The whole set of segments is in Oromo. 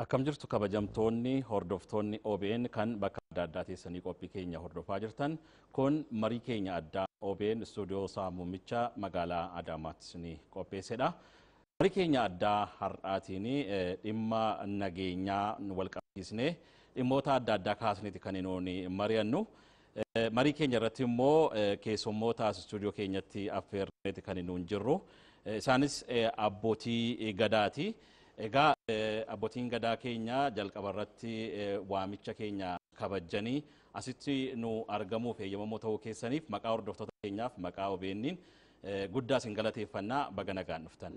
Akkam jirtu kabajamtoonni hordoftoonni OBN kan bakka adda addaa teessanii qophii keenya hordofaa jirtan kun marii keenya addaa OBN stuudiyoo isaa muummicha magaalaa Adaamaatti ni qopheessedha. Marii keenya addaa har'aatiin dhimma nageenyaa wal qabsiisnee dhimmoota adda addaa kaasneeti kan inni mari'annu. Marii keenya irratti immoo keessummoota stuudiyoo keenyatti affeerreeti kan inni jirru. Isaanis abbootii gadaati. Egaa abbootiin gadaa keenya jalqaba irratti waamicha keenya kabajanii asitti nu argamuuf eeyyamamoo ta'uu keessaniif maqaa hordoftoota keenyaaf maqaa OBN'n guddaa isin galateeffannaa baga nagaan dhuftan.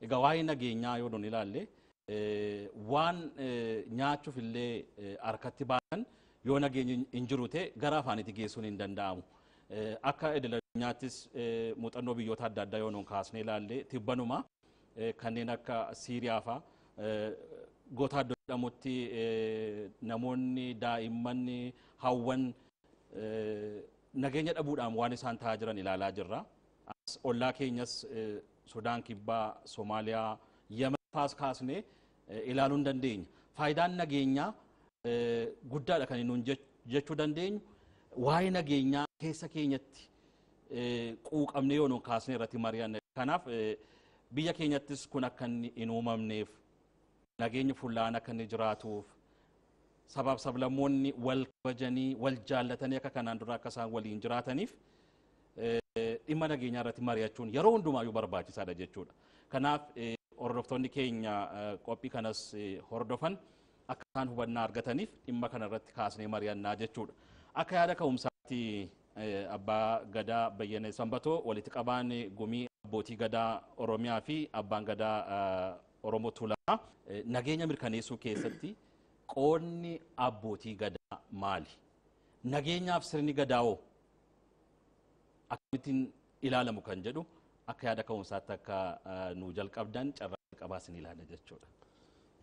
Egaa waa'ee nageenyaa yoo nuti ilaalle waan nyaachuuf illee harkatti baatan yoo nageenyi hin jiru ta'e gara afaanitti geessuun hin danda'amu. Akka idil-addunyaattis muuxannoo biyyoota adda addaa yoo nuun kaasnee ilaalle tibbanuma kanneen akka Siiriyaa fa'a goota adda jedhamutti namoonni daa'imman hawwan nageenya dhabuudhaan waan isaan ta'aa jiran ilaalaa jirra. Ollaa keenyas Sudaan Kibbaa, Somaaliyaa, Yemen faas kaasnee ilaaluu hin dandeenya. Faayidaan nageenyaa guddaadha kan nuun jechuu dandeenyu. Waa'ee nageenyaa keessa keenyatti quuqamne yoo nuun kaasnee irratti mari'anne. Kanaaf biyya keenyattis kun akka hin uumamneef nageenyi fullaan akka inni jiraatuuf sabaaf sablammoonni wal kabajanii wal jaallatanii akka kanaan dura akka isaan waliin jiraataniif dhimma nageenyaa irratti mari'achuun yeroo hundumaayyuu barbaachisaadha jechuudha. Kanaaf hordoftoonni keenya qophii kanas hordofan akka isaan hubannaa argataniif dhimma kana irratti kaasnee mari'annaa jechuudha. Akka yaada ka'umsaatti abbaa gadaa Bayyanee Sanbatoo walitti qabaan gumii abbootii gadaa Oromiyaa fi abbaan gadaa Oromoo Tuulamaa nageenya mirkaneessuu keessatti qoodni abbootii gadaa maali? Nageenyaaf sirni gadaa'oo akkamittiin ilaalamu kan jedhu akka yaada ka'umsaatti akka nu jalqabdan carraa jalqabaa isin ilaala jechuudha.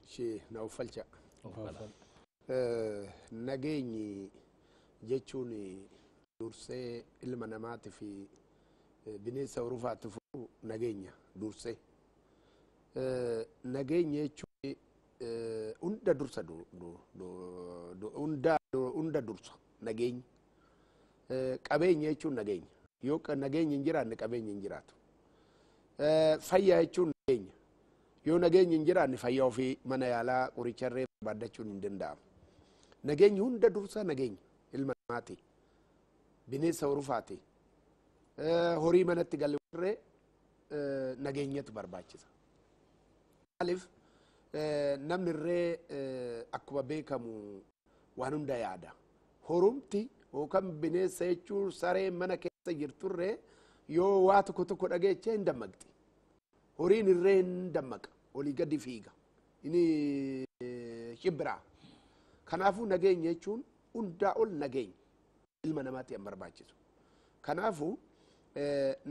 Ishee na uffalcha. Nageenyi jechuun dursee ilma namaati fi bineensa urufaatti furu nageenya dursee. Nageenya jechuun hunda dursa hunda dursa nageenya. Qabeenya jechuun nageenya. Yoo nageenya hin jiraanne qabeenya hin jiraatu. Fayyaa jechuun nageenya. Yoo nageenya hin jiraanne fayyaa ofii mana yaalaa qoricharree barbaaddachuun hin danda'amu. Nageenyi hunda dursa nageenya. Ilma namaati bineensa urufaati horii manatti galwarree nageenyatu barbaachisa. Maaliif namni irree akkuma beekamu waan hunda yaada. Horumti yookaan bineensa jechuun saree mana keessa jirturree yoo waa tokko tokko dhageechee hin dammaqxi. Horiin irree hin dammaqa olii gadi fiiga inni shibbiraa. Kanaafuu nageenya jechuun hundaa ol nageenya ilma namaatti hin barbaachisu. Kanaafuu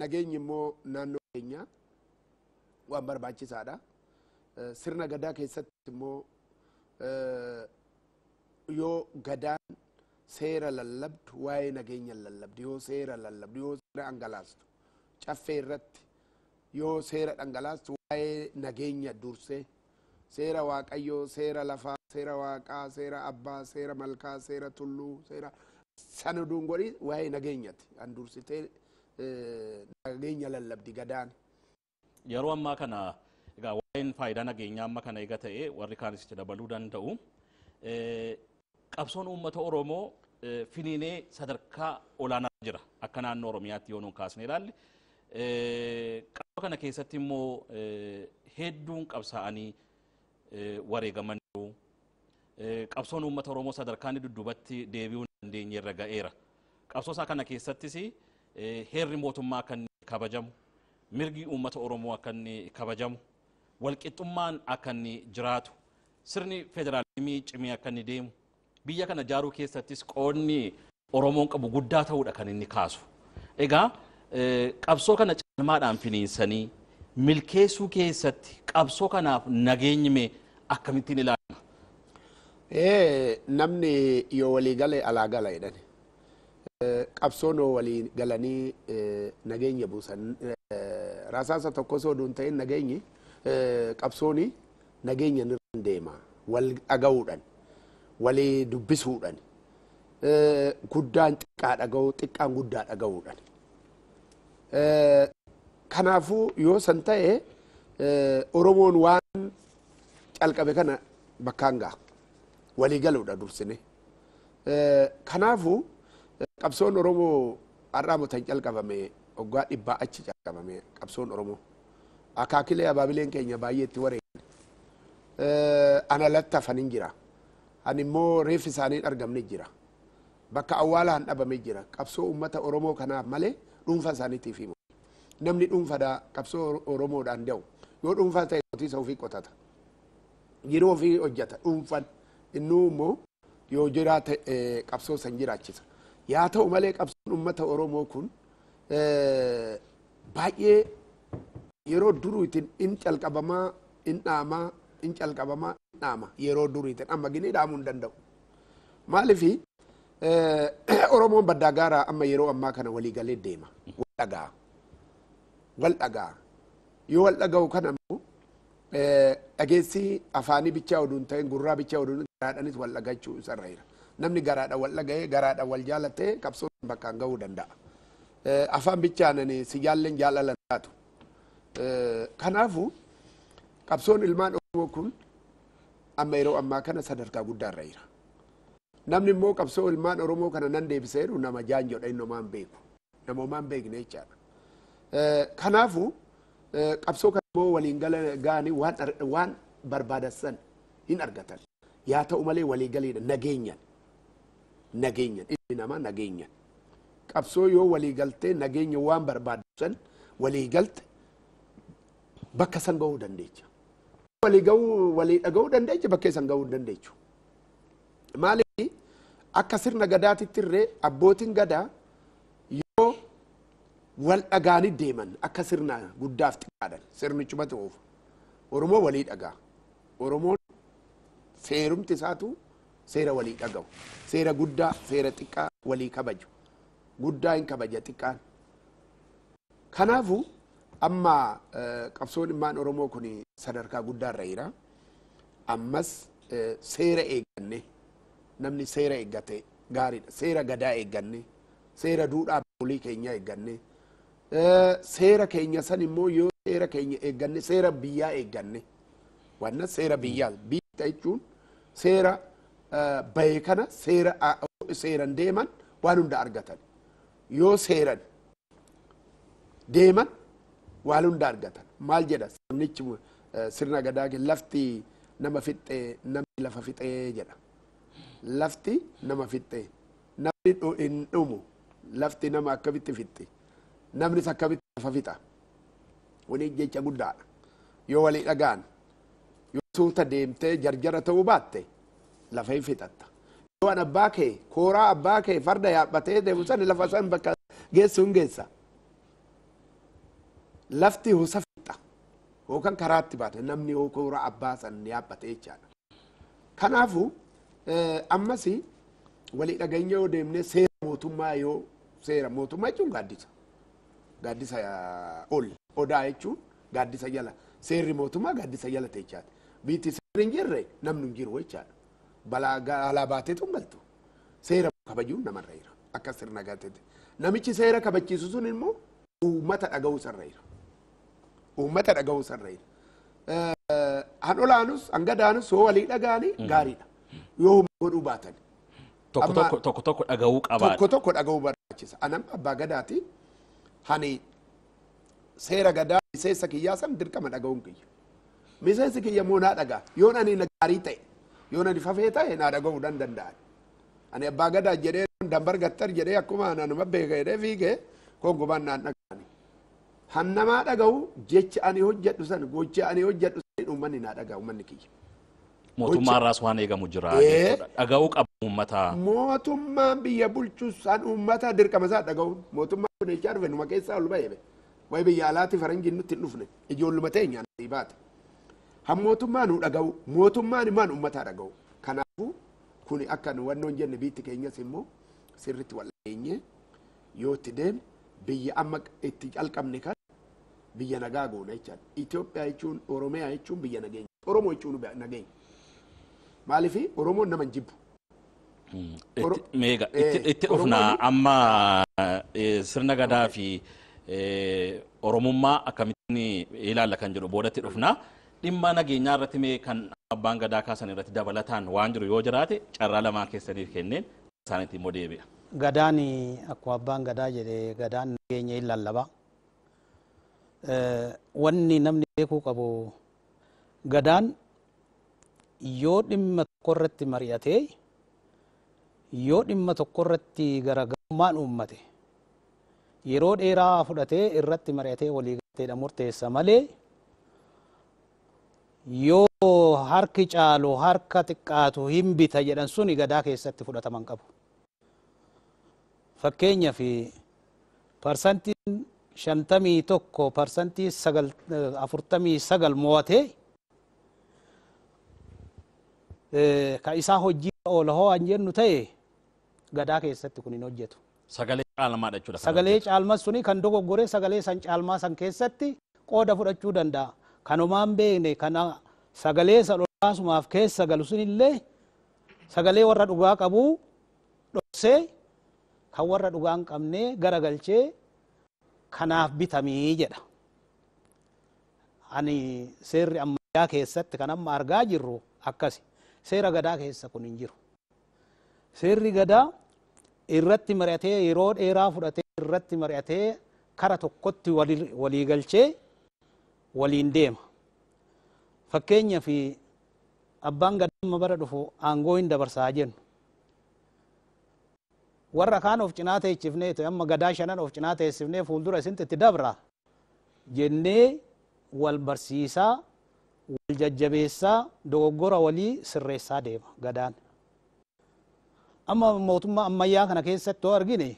nageenyi immoo naannoo keenya waan barbaachisaadha. Sirna gadaa keessatti immoo yoo gadaan seera lallabdu waa'ee nageenya lallabdu yoo seera lallabdu yoo seera dhangalaastu caffee irratti yoo seera dhangalaastu waa'ee nageenya dursee seera waaqayyoo seera lafaa seera waaqaa seera abbaa seera malkaa seera tulluu seera sana dungori waa'ee nageenyati an dursitee nageenya lallabdi gadaan. Yeroo ammaa kana egaa waa'een faayidaa nageenyaa amma kana eega ta'e warri kaanis itti dabaluu danda'u. Qabsoon uummata Oromoo finiinee sadarkaa olaanaa jira akka naannoo Oromiyaatti yoo nuun kaasnee ilaalle. Qabsoo kana keessatti immoo hedduun qabsaa'anii wareegaman jiru. Qabsoon uummata Oromoo sadarkaan dudduubatti deebi'uu hin dandeenye irra ga'eera. Qabsoo isaa kana keessattis heerri mootummaa akka inni kabajamu, mirgi uummata Oromoo akka inni kabajamu, walqixxummaan akka inni jiraatu, sirni federaalizimii cimee akka inni deemu, biyya kana ijaaruu keessattis qoodni Oromoon qabu guddaa ta'uudha kan inni kaasu. Egaa qabsoo kana caalmaadhaan finiinsanii milkeessuu keessatti qabsoo kanaaf nageenyi mee akkamittiin ilaalama? Namni yoo walii galee alaa gala jedhani. Qabsoon walii galanii nageenya buusan rasaasa tokko osoo duun ta'in nageenyi qabsooni nageenya nirra deema wal dhaga'uudhaan walii dubbisuudhaan guddaan xiqqaa dhaga'uu xiqqaan guddaa dhaga'uudhaan kanaafuu yoo san ta'e Oromoon waan calqabe kana bakkaan ga'a walii galuudha dursine kanaafuu qabsoon Oromoo har'aa mutan calqabame waggaa 100 achi calqabame qabsoon Oromoo akaakilee abaabileen keenya baay'eetti wareegan ana lattafan jira ani immoo reef isaanii argamne jira bakka awwaalaan dhabame jira qabsoo ummata Oromoo kanaaf malee dhuunfa isaaniitiif himu namni dhuunfadhaa qabsoo Oromoodhaan deemu yoo dhuunfaa ta'e qotiisa ofii qotata yeroo ofii hojjeta dhuunfan innuu immoo yoo jiraate qabsoo san jiraachisa yaa ta'u malee qabsoon ummata Oromoo kun baay'ee yeroo duruutiin in calqabamaa in dhaamaa in calqabamaa in dhaama yeroo duruutiin amma ginee dhaamuu hin danda'u maaliif Oromoon baddaa gaaraa amma yeroo ammaa kana walii galee deema wal dhagaa yoo wal dhaga'u kana immoo dhageessi afaanii bichaa oduun ta'in gurraa bichaa oduun garaadhanis wal dhagachuu isarra jira namni garaadha wal dhaga'ee garaadha wal jaalatee qabsoo bakkaan ga'uu danda'a afaan bichaanani si jaalleen jaalalan taatu kanaafu qabsoon ilmaan Oromoo kun amma yeroo ammaa kana sadarkaa guddaarra jira namni immoo qabsoo ilmaan Oromoo kana nan deebiseeru nama jaanjodha innomaan beeku namoomaan beekne jechaadha kanaafu qabsoo kana immoo waliin gaanii waan barbaadassan hin argatan yaa ta'u malee walii galeedha nageenyan ilmi namaa nageenyan qabsoo yoo walii galtee nageenya waan barbaadassan walii galte bakka san ga'uu dandeecha walii dhaga'uu dandeecha bakkee san ga'uu dandeechu maaliif akka sirna gadaatitti irree abbootiin gadaa yoo wal dhagaanii deeman akka sirna guddaaf xiqqaadhan sirnichumatti oofu Oromoo walii dhagaa Oromoon seerumti isaatu seera walii dhaga'u seera guddaa seera xiqqaa walii kabaju guddaa hin kabaja xiqqaan kanaafu amma qabsoon ilmaan Oromoo kun sadarkaa guddaarra jira ammas seera eegganne namni seera eeggate gaariidha seera gadaa eegganne seera duudhaa bulii keenya eegganne seera keenya san immoo yoo seera keenya eegganne seera biyyaa eegganne wanna seera biyyaa biyya jechuun seera bahe kana seeran deeman waan hunda argatan yoo seeran deeman waan hunda argatan maal jedha sirnichi sirna gadaa lafti nama fixxee namni lafa fixee jedha lafti nama fixxee namni hin dhumu lafti nama akkamitti fixxee namnis akkamitti lafa fixa wani jecha guddaadha yoo walii dhagaan yoo suuta deemtee jarjara ta'uu baatte lafa hin fixatta yoo an abbaa kee kooraa abbaa kee farda yaabbatee deemu san lafa san bakka geessu hin geessa lafti hosa fixa yookaan karaatti baate namni yoo kooraa abbaa san yaabbatee jechaadha kanaafu ammas walii dhageenya yoo deemne seera mootummaa yoo seera mootummaa jechuun gaaddisa ol odaa jechuun gaaddisa jala seerri mootummaa gaaddisa jala teechaati biitti seerri hin jirre namni hin jiru jechaadha balaa alaa baateetu hin galtu seera kabajuun namarra jira akka sirna gaateetti namichi seera kabachiisu sun immoo uummata dhaga'uu sarra jira uummata dhaga'uu sarra jira han olaanus han gadaanus yoo walii dhagaanii gaariidha yoo godhuu baatan tokko dhaga'uu qabaadha tokko dhaga'uu barbaachisa anam abbaa gadaati hani seera gadaa miseensa kiyyaa san dirqama dhaga'uun kiyya miseensi kiyya moo naa dhagaa yoon ani gaarii ta'e yoon ani fafee ta'e naa dhaga'uu danda'an ani abbaa gadaa jedhee dambar gattar jedhee akkuma nama beeka jedhee fiigee kongomaan naan dhagaani han namaa dhaga'u jecha ani hojjedhu san gocha ani hojjedhu san uummanni naa dhaga'u uummanni kiyya mootummaan raas waan eegamu jira dhaga'uu qabu uummata mootummaan biyya bulchus san uummata dirqama isaa dhaga'u mootummaan kun echaa dhufe numa keessaa ol ba'e way biyya alaati faranjiin nutti hin dhufne ijoolluma teenyaan baate han mootummaan nu dhaga'u mootummaan imaan uummataa dhaga'u kanaafuu kun akka nu wannoon jenne biitti keenyas immoo sirritti wal dhageenye yoo itti deemne biyya amma itti calqabne kan biyya nagaa goona jechaadha. Itoophiyaa jechuun Oromiyaa jechuun biyya nageenya. Oromoo jechuun nageenya. Maaliif Oromoon nama hin jibbu. Meeqa itti dhufnaa amma sirna gadaa fi Oromummaa akkamittiin ilaalla kan jedhu boodatti dhufnaa. Dhimma nageenyaa irratti mee kan abbaan gadaa kaasan irratti dabalataan waan jiru yoo jiraate carraa lamaan keessaniif kenneen isaaniitti immoo deebi'a. Gadaan akkuma abbaan gadaa jedhe gadaan nageenya hin lallaba. Wanni namni beekuu qabu gadaan yoo dhimma tokko irratti mari'atee yoo dhimma tokko irratti garaagarummaan uummate yeroo dheeraa fudhatee irratti mari'atee walii galteedha murteessa malee yoo harki caalu harka xiqqaatu hin bita jedhan suni gadaa keessatti fudhataman qabu. Fakkeenyaaf parsantiin 51 parsantii 49 mo'atee ka isaa hojii oola hoo an jennu ta'e gadaa keessatti kun hin hojjetu. Sagalee caalmaadha jechuudha. Sagalee caalmaa suni kan dogoggoree sagalee san caalmaa san keessatti qooda fudhachuu danda'a. Kanumaan beekne kana sagalee sadhaasumaaf keessa galu sunillee sagalee warra dhugaa qabu dhoksee kan warra dhugaa hin qabne garagalchee kanaaf bitamii jedha. Ani seerri ammayyaa keessatti kan amma argaa jirru akkasi. Seera gadaa keessa kun hin jiru. Seerri gadaa irratti mari'atee yeroo dheeraa fudhatee irratti mari'atee kara tokkotti walii galchee waliin deema. Fakkeenyaaf abbaan gadaa bara dhufu aangoo hin dabarsaa jennu. Warra kaan of cinaa teechifnee amma gadaa shanan of cinaa teessifnee fuuldura isinti itti dabra jennee wal barsiisaa wal jajjabeessaa dogoggora walii sirreessaa deema gadaan. Amma mootummaa ammayyaa kana keessatti yoo argine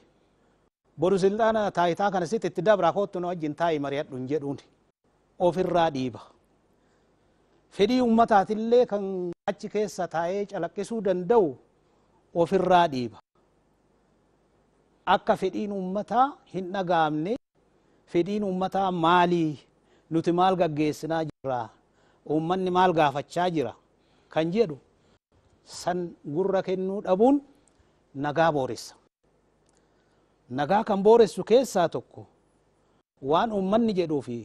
boru silxaana taayitaa kana sitti itti dabraa kootu nu wajjin taa'ii mari'adhu hin jedhuun ofirraa dhiiba. Fedhii ummataatillee kan achi keessa taa'ee calaqqisuu danda'u ofirraa dhiiba. Akka fedhiin ummataa hin dhagaamne fedhiin ummataa maalii nuti maal gaggeessinaa jirra ummanni maal gaafachaa jira kan jedhu san gurra kennuu dhabuun nagaa booressa. Nagaa kan booressu keessaa tokko waan ummanni jedhuu fi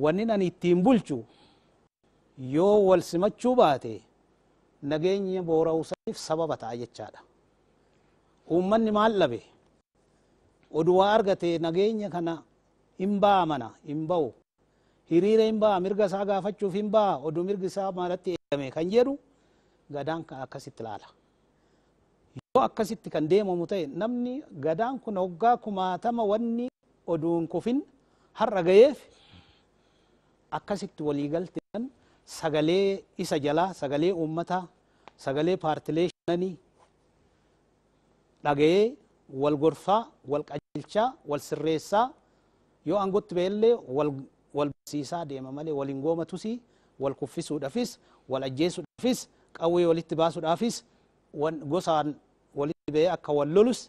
wanni ani ittiin bulchu yoo wal simachuu baate nageenya boora'uusaniif sababa ta'a jechaadha. Ummanni maal dhabe oduwaa argate nageenya kana hin baamana hin ba'u hiriira hin ba'a mirga isaa gaafachuuf hin ba'a oduu mirgi isaa maalatti eegame kan jedhu gadaan kan akkasitti ilaala. Yoo akkasitti kan deemamu ta'e namni gadaan kun hoggaa 60 wanni oduun kufin har'a gayeef akkasitti waliigalteen sagalee isa jalaa sagalee uummataa sagalee paartilee shananii dhagayee wal gorfaa wal qajeelchaa wal sirreessaa yoo aangotti beellee wal barsiisaa deema malee waliin goomatusi wal kuffisuudhaafis wal ajjeesuudhaafis qawwee walitti baasuudhaafis gosaan walitti ba'ee akka wal lolus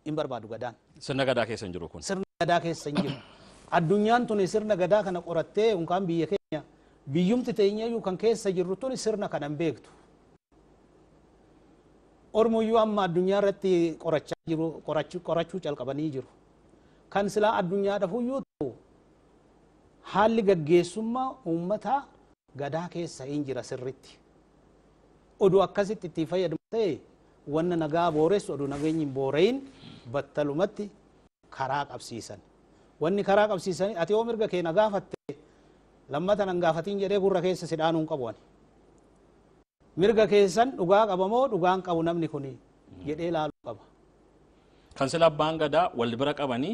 hin barbaadu gadaan. Sirna gadaa keessa hin jiru kun. Sirna gadaa keessa hin jiru. Addunyaan tuni sirna gadaa kana qorattee yookaan biyya keenya biyyumti teenyayyuu kan keessa jirru tuni sirna kana hin beektu. Ormuyyuu amma addunyaa irratti qorachuu calqabanii jiru. Kan silaa addunyaa dhafuyyuu ta'u haalli gaggeessummaa uummataa gadaa keessa hin jira sirritti. Oduu akkasitti itti fayyadamu ta'e wanna nagaa booressu oduu nageenyi hin boora'in battalumatti karaa qabsiisan. Wanni karaa qabsiisan ati yoo mirga kee na gaafatte lammata nan gaafatiin jedhee gurra keessa si dhaanuun qabu ani. Mirga keessan dhugaa qabamoo dhugaan qabu namni kuni jedhee ilaaluu qaba. Kan sila abbaan gadaa wal bira qabanii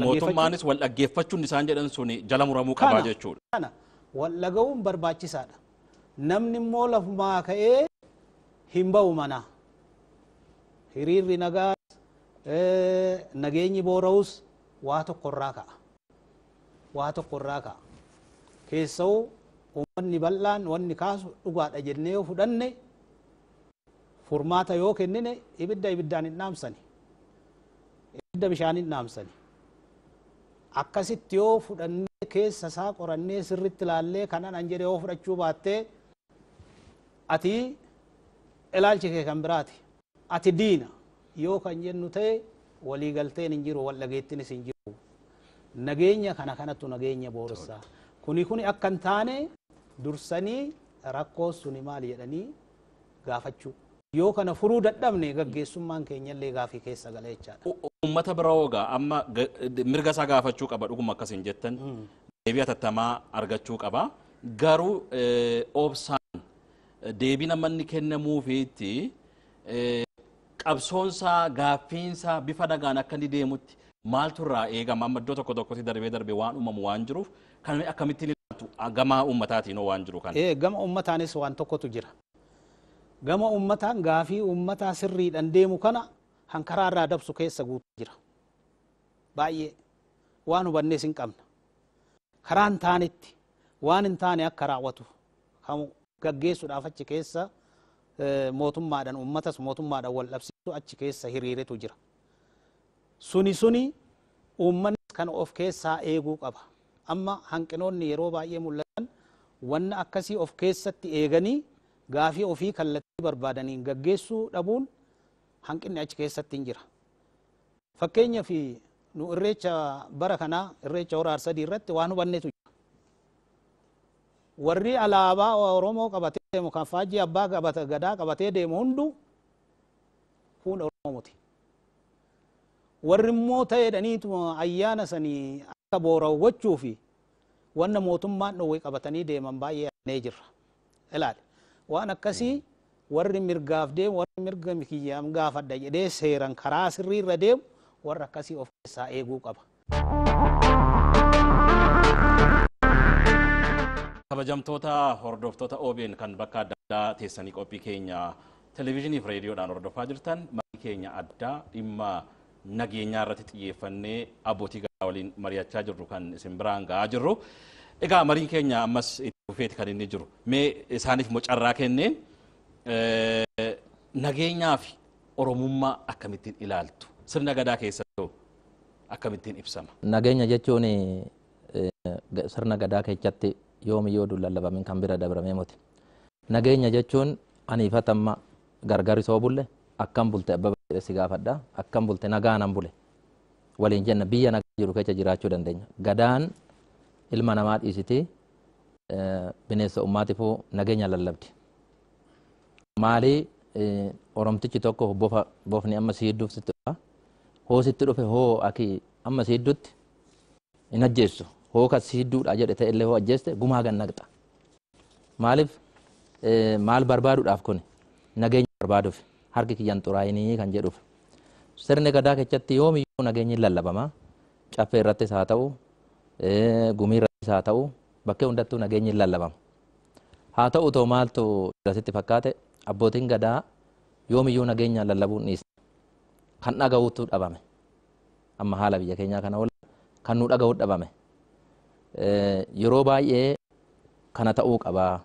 mootummaanis wal dhaggeeffachuun isaan jedhan suni jala muramuu qabaa jechuudha. Kana wal dhaga'uun barbaachisaadha. Namni immoo lafumaa ka'ee hin ba'u mana. Hiriirri nagaa nageenyi boora'us waa tokkorraa ka'a. Waa tokkorraa ka'a. Keessa'uu uummanni bal'aan wanni kaasu dhugaadha jennee yoo fudhanne furmaata yoo kennine ibiddaan hin dhaamsani. Ibidda bishaan hin dhaamsani. akkasitti yoo fudhannee keessa isaa qorannee sirritti ilaallee kanan an jedhe yoo fudhachuu baattee ati ilaalchi kee kan biraati ati diina yoo kan jennu ta'e walii galteen hin jiru wal dhageettinis hin jiru nageenya kana kanattu nageenya boorsaa kuni akka hin taane dursanii rakkoo suni maal jedhanii gaafachuu yoo kana furuu dadhabne gaggeessummaan keenyallee gaafii keessa gala jechaadha. Uummata bira hoogaa amma mirga isaa gaafachuu qaba dhuguma akkasiin jettan deebii hatattamaa argachuu qaba garuu obsaan deebii namni kennamuufiitti qabsoonsaa gaaffiinsaa bifa nagaan akka inni deemutti maaltu irraa eegama amma iddoo tokko tokkotti darbee waan uumamu waan jiruuf kan akkamittiin ilaaltu gama uummataatiin waan jiru kan. Gama uummataanis waan tokkotu jira. Gama uummataan gaafii uummataa sirriidhaan deemu kana hankaraa irraa dabsu keessa guutuu jira. Baay'ee waan hubannees hin qabna. Karaa hin taanetti waan hin taane akka raawwatu kan gaggeessuudhaaf achi keessa mootummaadhaan uummatas mootummaadhaan wal dhabsiisu achi keessa hiriiretu jira. Suni uummanni kan of keessaa eeguu qaba. Amma hanqinoonni yeroo baay'ee mul'atan wanna akkasii of keessatti eeganii gaafii ofii kallattii barbaadaniin gaggeessuu dhabuun hanqinni achi keessatti hin jira. Fakkeenyaaf nu irreecha bara kanaa irreecha hora arsadii irratti waan hubannetu jira. Warri alaabaa Oromoo qabatee deemu kan faajjii abbaa gadaa qabatee deemu hundu fuula Oromooti. Warri immoo ta'eedhaniitu ayyaana sanii akka boorawwachuu fi wanna mootummaan dhowwee qabatanii deeman baay'ee jirra. Ilaali. Waan akkasii warri mirgaaf deemu warri mirga kiyyaam gaafadha jedhee seeran karaa sirriirra deemu warra akkasii of keessaa eeguu qaba. Kabajamtoota hordoftoota OBN kan bakka adda addaa teessanii qophii keenya televezyiinii fi reediyoodhaan hordofaa jirtan marii keenya addaa dhimma nageenyaa irratti xiyyeeffannee abbootii gadaa waliin mari'achaa jirru kan isin biraan ga'aa jirru. Egaa mariin keenya ammas itti fufeeti kan inni jiru. Mee isaaniif mocarraa kenneen nageenyaa fi Oromummaa akkamittiin ilaaltu? Sirna gadaa keessatti akkamittiin ibsama? Nageenya jechuun sirna gadaa keessatti yoomiyyuu lallabamin kan bira dabramee miti. Nageenya jechuun aniifatamma gargari soo bulle akkam bulte abba si gaafadha akkam bulte nagaanan bule waliin jenna biyya nagaa jiru keessa jiraachuu dandeenya. Gadaan ilma namaa dhiisitee bineensa ummaatiifuu nageenya lallabdi. Maalii Oromtichi tokko bofni amma siidduuf sitti dhufa hoo sitti dhufe hoo aki amma siiddutti hin ajjeessu hoo kas siidduudha jedhe ta'e illee hoo ajjeeste gumaa gannaqxa. Maaliif maal barbaaduudhaaf kun nageenya barbaaduuf harki kiyyan xuraayinii kan jedhuuf sirni gadaa keessatti yoomiyyuu nageenyi lallabama. Caffee irrattis haa ta'u gumii irrattis haa ta'u bakkee hundattuu nageenyi lallabama. Haa ta'u too maaltu irratti fakkaate abbootiin gadaa yoomiyyuu nageenya lallabuun dhiisa. Kan dhaga'uutu dhabame. Amma haala biyya keenyaa kana wal kan nu dhaga'uu dhabame. Yeroo baay'ee kana ta'uu qabaa.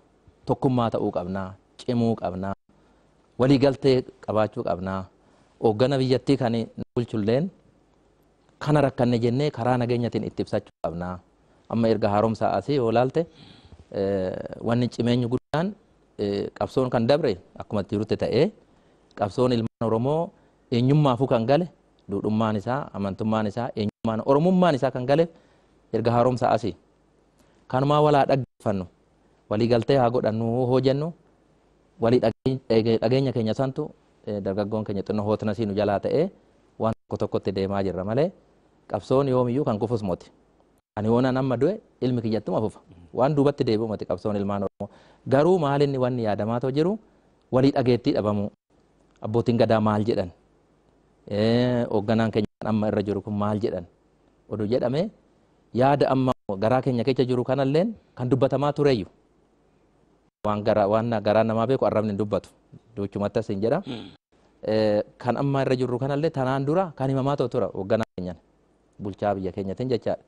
Tokkummaa ta'uu qabnaa. Cimuu qabnaa. Waliigaltee qabaachuu qabnaa. Hooggana biyyattii kan bulchulleen kana rakkanne jennee karaa nageenyatiin itti ibsachuu qabnaa. Amma erga haaromsaa asii yoo ilaalte wanni cimeenyi guddaan qabsoon kan dabre akkuma jirutti ta'ee qabsoon ilmaan Oromoo eenyummaafuu kan gale duudhummaan isaa amantummaan isaa eenyummaan Oromummaan isaa kan gale erga haaromsaa asii kanumaa walaa dhaggeeffannu waliigaltee haa godhannu hoo jennu walii dhageenya keenya santu dargaggoon keenya xinnoo hootna siinu jalaa ta'ee waan tokko tokkotti deemaa jirra malee qabsoon yoomiyyuu kan kufus moti. Ani woonaan amma du'e ilmi kiyyattuma fufa. Waan duubatti deebi'u mati qabsoon ilmaan Oromoo. Garuu maalinni wanni yaadamaa too jiru walii dhageettii dhabamuu. Abbootiin gadaa maal jedhan? Hoogganaan keenya amma irra jiru kun maal jedhan? Oduu jedhame yaada amma garaa keenya keessa jiru kanalleen kan dubbatamaa tureeyyu. Waan garaa namaa beeku arrabni hin dubbatu. Duuchumattas hin jedha. Kan amma irra jiru kanallee tanaan dura kan himamaa too tura hoogganaa keenyan bulchaa biyya keenyatiin jechaadha.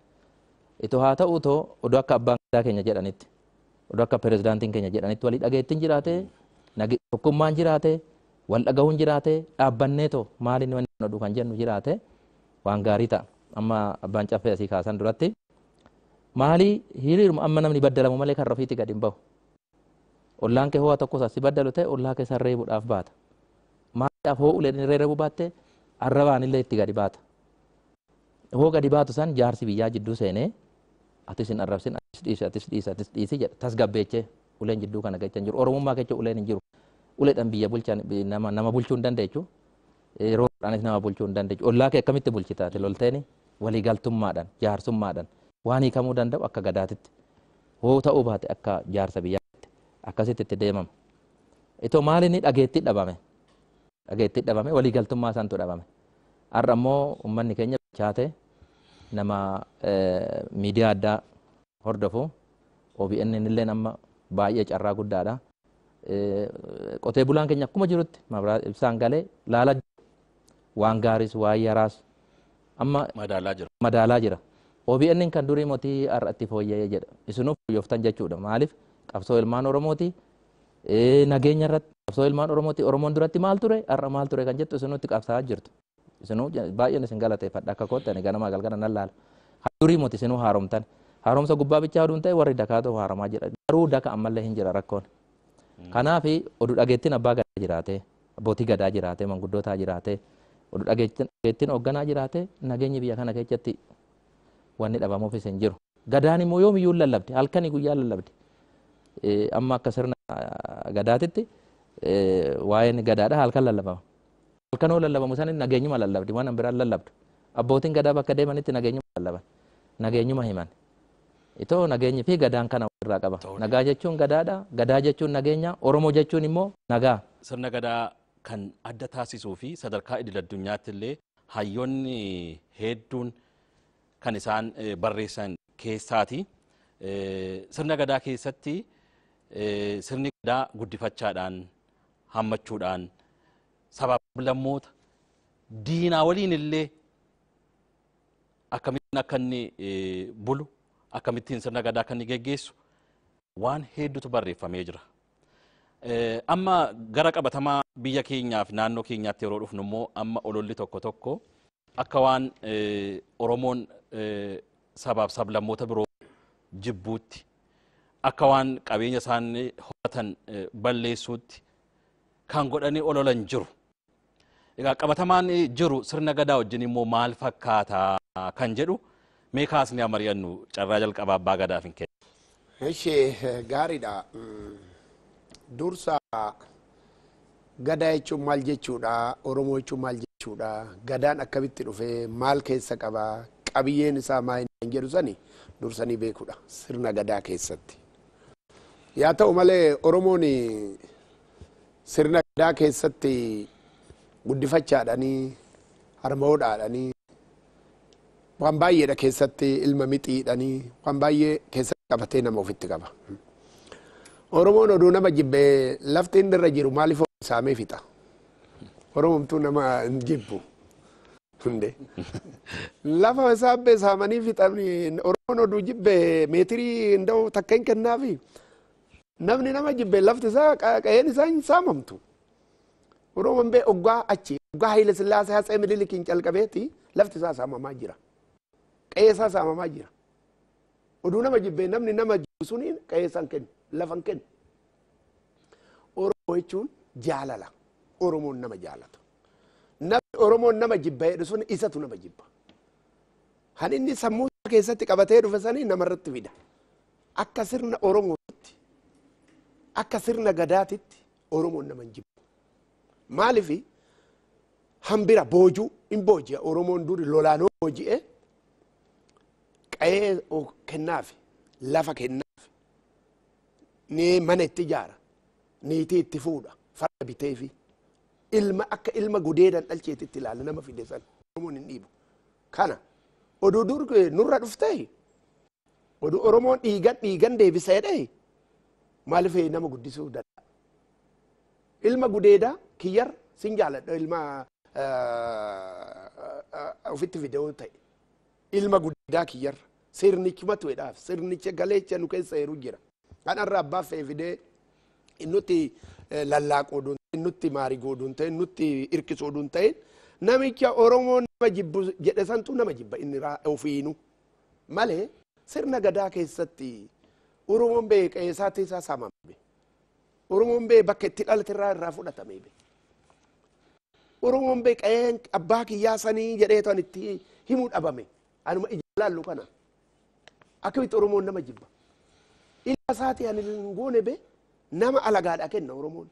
Itoo haa ta'u too oduu akka abbaan gadaa keenya jedhanitti oduu akka pirezidaantiin keenya jedhanitti walii dhageettiin jiraate tokkummaan jiraate wal dhagahuun jiraate dhaabbannee too maaliin wanni oduu kan jennu jiraate waan gaarii ta'a. amma abbaan caffee asii kaasan duratti maalii hiriiruma amma namni baddalamu malee kan rafiitti gadi hin bahu. Ollaan kee ho'a tokkos asii baddalu ta'e ollaa keessa reebuudhaaf baata. Maaliidhaaf hoo uleen irree reebuu baatte arrabaan illee itti gadi baata. Hoo gadi baatu san jaarsi biyyaa jidduu seenee atis hin arrabsin atis dhiisi jedha tasgabbeechee uleen jidduu kana keessa hin jiru. Oromummaa keessa uleen hin jiru. Uleedhaan biyya bulchan nama bulchuu hin dandeechu. Yeroodhaanis nama bulchuu hin dandeechu. Ollaa kee akkamitti bulchitaate lolteeni waliigaltummaadhaan jaarsummaadhaan waan hiikamuu danda'u akka gadaatitti hoo ta'uu baate akka jaarsa biyyaatti akkasitti itti deemama. Itoo maaliin dhageettii dhabame waliigaltummaa isaantu dhabame. Har'a immoo uummanni keenya chaate nama miidiyaa addaa hordofu OBN illee amma baay'ee carraa guddaadha. Qotee bulaan keenya akkuma jirutti ibsaan galee laala waan gaariis waan yaraas amma madaalaa jira. OBN kan durii mootii har'atti fooyya'ee jedha. Isinuuf fooyyoftan jechuudha. Maaliif qabsoo ilmaan Oromooti nageenya irratti qabsoo ilmaan Oromooti Oromoon duratti maal ture har'a maal ture kan jettu isinuutti qabsaa jirtu. Isinuu baay'een isin galateeffadha akka koottani ganama galgala nan laala. Durii mootii isinuu haaromtan. Haaromsa gubbaa bichaa oduun ta'e warri dakaatoo haaramaa jira. Garuu daka ammallee hin jira rakkoon. Kanaaf oduu dhageettiin abbaa gadaa jiraate abbootii gadaa jiraate manguddootaa jiraate oduu dhageettiin hoogganaa jiraate nageenyi biyya kana keessatti wanni dhabamuufis hin jiru. Gadaan immoo yoomiyyuu lallabde halkanii guyyaa lallabde. Amma akka sirna gadaatitti waa'een gadaadha halkan lallabama. Halkanoo lallabamu sanin nageenyuma lallabdi waan biraan lallabdu. Abbootiin gadaa bakka deemanitti nageenyuma lallaban. Nageenyuma himan. Itoo nageenyi fi gadaan kana irraa qaba. Nagaa jechuun gadaadha. Gadaa jechuun nageenya. Oromoo jechuun immoo nagaa. Sirna gadaa kan adda taasisuu fi sadarkaa idil addunyaatti illee hayyoonni hedduun kan isaan barreessan keessaati. Sirna gadaa keessatti sirni gadaa guddifachaadhaan hammachuudhaan sabab-lammoota diinaa waliin illee akkamittiin akka inni bulu akkamittiin sirna gadaa kan inni geggeessu waan hedduutu barreeffamee jira. Amma gara qabatamaa biyya keenyaaf naannoo keenyaatti yeroo dhufnu immoo amma ololli tokko tokko akka waan Oromoon sabaaf sablammoota biroo jibbuutti akka waan qabeenya isaanii horatan balleessuutti kan godhanii ololan jiru. Egaa qabatamaan jiru sirna gadaa wajjin immoo maal fakkaata kan jedhu mee kaasnee mari'annu carraa jalqabaa abbaa gadaaf hin kennu. Ishee gaariidha. Dursa gadaa jechuun maal jechuudha? Oromoo jechuun maal jechuudha? Gadaan akkamitti dhufee maal keessa qaba? Qabiyyeen isaa maal hin jedhu sani dursanii beekuudha sirna gadaa keessatti. Yaa ta'u malee Oromoon sirna gadaa keessatti guddifachaadhaanii harmoodhaadhaanii waan baay'eedha keessatti ilma mixiidhaanii waan baay'ee keessatti qabatee nama ofitti qaba. Oromoon oduu nama jibbee lafti inni irra jiru maaliif saamee fixa? Oromomtuu nama hin jibbu. Lafa isaabbee saamanii fixan Oromoon oduu jibbee meetirii hinda'u takka hin kennaafi namni nama jibbee lafti isaa qe'een isaa hin saamamtu. Oromoon bee oggaa achi oggaa Haile Sillaasee Hatsee Minilikiin calqabeeti lafti isaa saamamaa jira. Qe'ee isaa saamamaa jira. Oduu nama jibbee namni nama jibbu suni qe'ee isaa hin kennu lafa hin kennu. Oromoo jechuun jaalala. Oromoon nama jaalata. Namni Oromoon nama jibba jedhu sun isatu nama jibba. Kan inni sammuu keessatti qabatee dhufe sanii namarratti fida. Akka sirna Oromootti akka sirna Gadaatitti Oromoon nama hin jibbu. Maalifi hambira boojuu hin booji'a Oromoon duri lolaanoo booji'e qe'ee kennaafi lafa kennaafi mana itti ijaara niitii itti fuudha farda biteefi ilma akka ilma gudeedan dhalcheetitti ilaala nama fide san Oromoon hin dhiibu. Kana oduu dur nurra dhuftee oduu Oromoon dhiigan deebiseedhe maaliif nama guddisuu danda'a? Ilma gudeedaa kiyyar sin jaaladha ilma ofitti fidee ta'e ilma gudeedaa kiyyar sirnichi matuudhaaf sirnicha galeecha nu keessa heeru jira. Kanarraa abbaa fidee innutti lallaaquu oduun ta'e innutti maarii godhuun ta'e innutti irkisuu oduun ta'e namicha Oromoo nama jibbu jedhe santu nama jibba inni ofiinu malee sirna gadaa keessatti Oromoon bee qe'eesaatti isaa saamame. Oromoon bee bakka itti dhalate irraa fudhatame. Oromoon bee qe'een abbaa kiyyaa sanii jedhee to'an itti himuu dhabame. Anuma ija laallu kana akkamitti Oromoon nama jibba. Ilma isaatii ani hin goone bee nama alagaadha kenna Oromoon.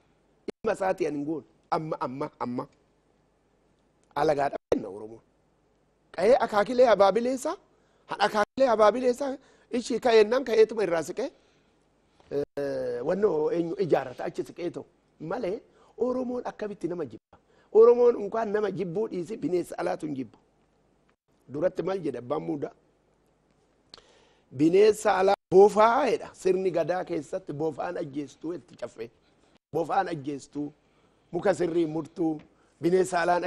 Ilma isaatii ani hin goone amma alagaadha kenna Oromoon. Qe'ee akaakilee abaabileessaa akaakilee abaabileessaa ishii ka'eennan ka'eetuma irraa siqee wannoo eenyu ijaarrata achi siqee ta'u malee Oromoon akkamitti nama jibba. Oromoon unkaan nama jibbuu dhiisi bineensa alaatu hin jibbu. Duratti maal jedha abbaan muudaa? Bineensa alaa boofaa jedha sirni gadaa keessatti boofaan ajjeestuu itti caffee. Boofaan ajjeestuu muka sirrii murtuu bineensa alaan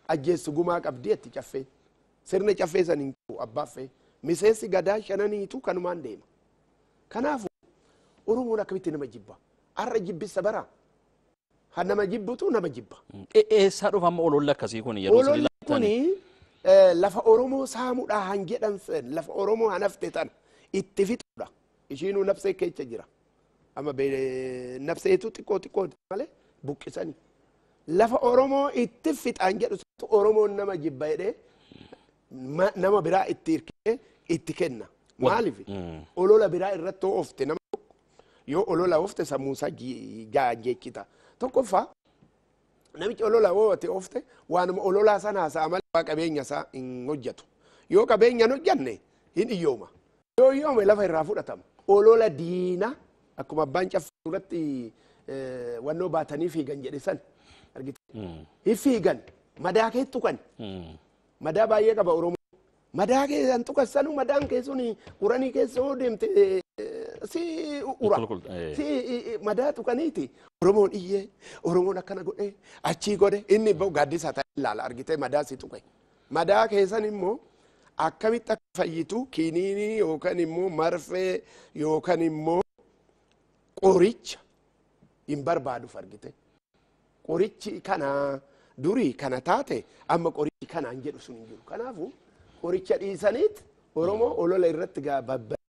ajjeestuu gumaa qabdii itti caffee. Sirna caffee saniin abbaaffee miseensi gadaa shananiitu kanumaan deema. Kanaafuu Oromoon akkamitti nama jibba. Har'a jibbisa bara. Han nama jibbutu nama jibba. Eessaa dhufa amma ololla akkasii kun yeroo isin ilaaltani? Ololla kuni lafa Oromoo saamuudhaa han jedhan lafa Oromoo hanafte tan itti fixuudha. Ishiinuu nafsee keessa jira. Amma nafseetu xiqqoo malee buqqisanii. Lafa Oromoo itti fixaan jedhu Oromoon nama jibba jedhee nama biraa itti hirkee itti kenna. Maaliif? Olola biraa irratti oofte nama tokko yoo olola oofte sammuusaa jeechita. Tokkoffaa namichi olola oofte oofte waanuma ololaa sana haasa'a malee qabeenya isaa hin hojjetu. Yoo qabeenya hin hojjenne hin iyyooma. Yoo iyyoome lafa irraa fudhatama. Olola diina akkuma abbaan caffee irratti wannoo baatanii fiigan jedhe san argite. Hin fiigan madaa kee tuqan. Madaa baay'ee qaba Oromoo. Madaa keessan tuqassanu madaan keessuun uranii keessa yoo deemte si ura. Si madaa tuqaniiti. Oromoon iyyee Oromoon akkana godhee achii godhe inni gaaddisa ta'e ilaala argite madaa si tuqe. Madaa keessan immoo akkamitti akka fayyitu kiniinii yookaan immoo marfee yookaan immoo qoricha hin barbaaduuf argite. Qorichi kana durii kana taate amma qorichi kanaan jedhu sun hin jiru. Kanaafuu qoricha dhiisaniit Oromoo olola irratti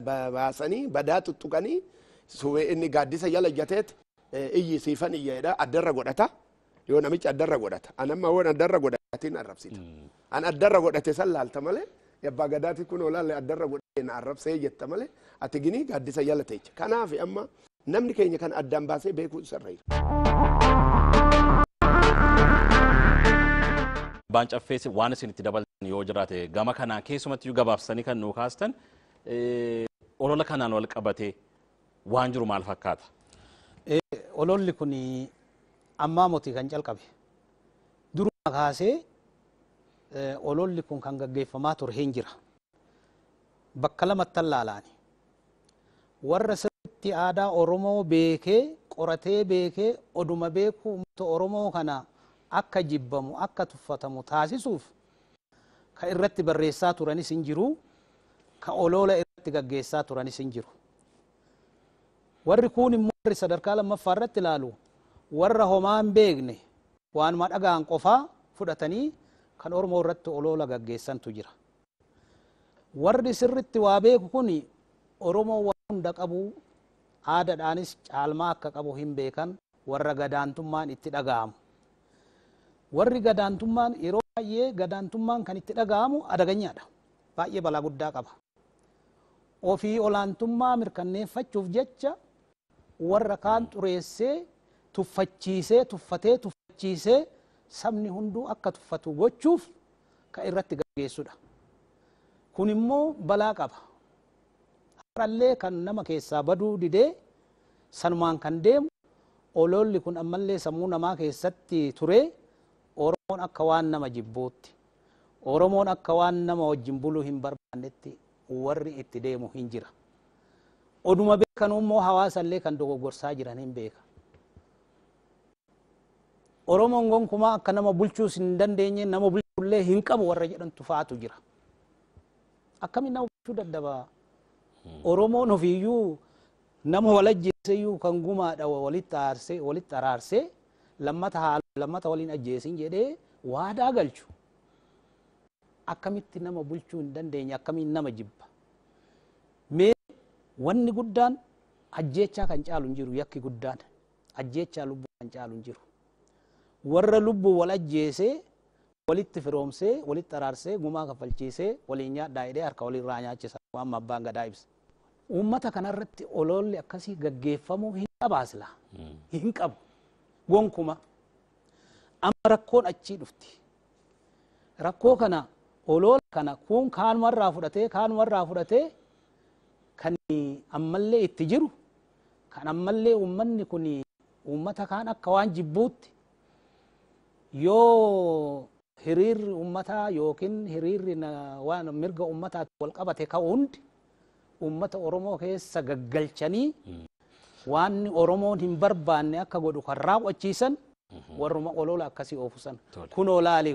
baasanii badaa tuttuqanii suwee inni gaaddisa jala jateet iyyi siifan iyyaadha addarra godhata yoo namichi addarra godhata anamma waan addarra godhatiin arrabsita an addarra godhate san laalta malee yabbaa gadaati kun olaalle addarra godhate na arrabsee jetta malee ati ginii gaaddisa jala teecha kanaaf amma namni keenya kan addaan baasee beekuu sarreera. Abbaan caffees waan isin itti dabaltan yoo jiraate gama kanaan keessumatti gabaabsanii kan nuu kaastan olola kanaan wal qabatee waan jiru maal fakkaata? Ololli kun ammaa mootii kan calqabe. Duruma kaasee ololli kun kan gaggeeffamaa ture hin jira. Bakka lamatti laalaani. Warra sirriitti aadaa Oromoo beekee qoratee beekee oduma beekuu uummata Oromoo kana akka jibbamu akka tuffatamu taasisuuf ka irratti barreessaa turanis hin jiru ka olola irratti gaggeessaa turanis hin jiru. Warri kun immoo warri sadarkaa lammaffaa irratti ilaalu warra homaa hin beekne waanuma dhagaan qofaa fudhatanii kan Oromoo irratti olola gaggeessantu jira. Warri sirriitti waa beeku kun Oromoo waan hunda qabu aadaadhaanis caalmaa akka qabu hin beekan warra gadaantummaan itti dhaga'amu. Warri gadaantummaan yeroo baay'ee gadaantummaan kan itti dhaga'amu adaganyaadha. Baay'ee balaa guddaa qaba. Ofii olaantummaa mirkaneeffachuuf jecha warra kaan xureessee tuffachiisee sabni hunduu akka tuffatu gochuuf ka irratti gaggeessudha. Kun immoo balaa qaba. Har'allee kan nama keessaa baduu didee sanumaan kan deemu ololli kun ammallee sammuu namaa keessatti turee Oromoon akka waan nama jibbuutti Oromoon akka waan nama wajjin buluu hin barbaannetti warri itti deemu hin jira. Oduma beekanuu immoo hawaasallee kan dogoggorsaa jiran hin beeka. Oromoon gonkumaa akka nama bulchuus hin dandeenye nama bulchullee hin qabu warra jedhantu faatu jira. Akkamiin nama bulchuu dadhabaa? Oromoon ofiiyyuu nama walajjeeseyyuu kan gumaadha walitti araarsee lammata waliin ajjeesin jedhee waadaa galchu akkamitti nama bulchuu hin dandeenye akkamiin nama jibba mee wanni guddaan ajjeechaa kan caalu hin jiru yakki guddaan ajjeechaa lubbuu kan caalu hin jiru warra lubbuu wal ajjeesee walitti firoomsee walitti araarsee gumaa kaffalchiisee waliin nyaadhaa hidhee harka walirraa nyaachisa waan abbaan gadaa ibsa uummata kanarratti oloolli akkasii gaggeeffamuu hin qabaasla hin qabu gonkuma amma rakkoon achii dhufti rakkoo kana olola kana kun kaanumarraa fudhatee kan ammallee itti jiru kan ammallee uummanni kun uummata kaan akka waan jibbuutti yoo hiriirri uummataa yookiin hiriirri waan mirga uummataatti wal qabate ka hundi uummata Oromoo keessa gaggalchanii waan Oromoon hin barbaanne akka godhu kan raawwachiisan warruma olola akkasii oofusan kunoo laali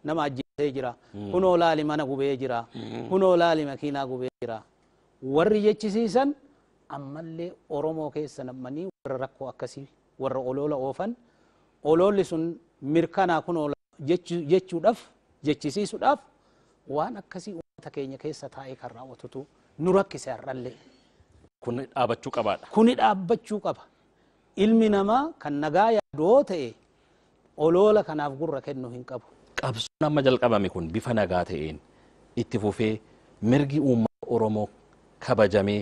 nama ajjeesee jira kunoo laali mana gubee jira kunoo laali makiinaa gubee jira warri jechisiisan ammallee Oromoo keessa namanii warra rakkoo akkasii warra olola oofan ololli sun mirkanaa kunoo jechuudhaaf jechisiisuudhaaf waan akkasii uummata keenya keessa taa'ee kan raawwatutu nu rakkise har'allee kun dhaabachuu qabaadha kuni dhaabbachuu qaba ilmi namaa kan nagaa yaadoo ta'e olola kanaaf gurra kennu hin qabu qabsoon amma jalqabame kun bifa nagaa ta'een itti fufee mirgi uummata Oromoo kabajamee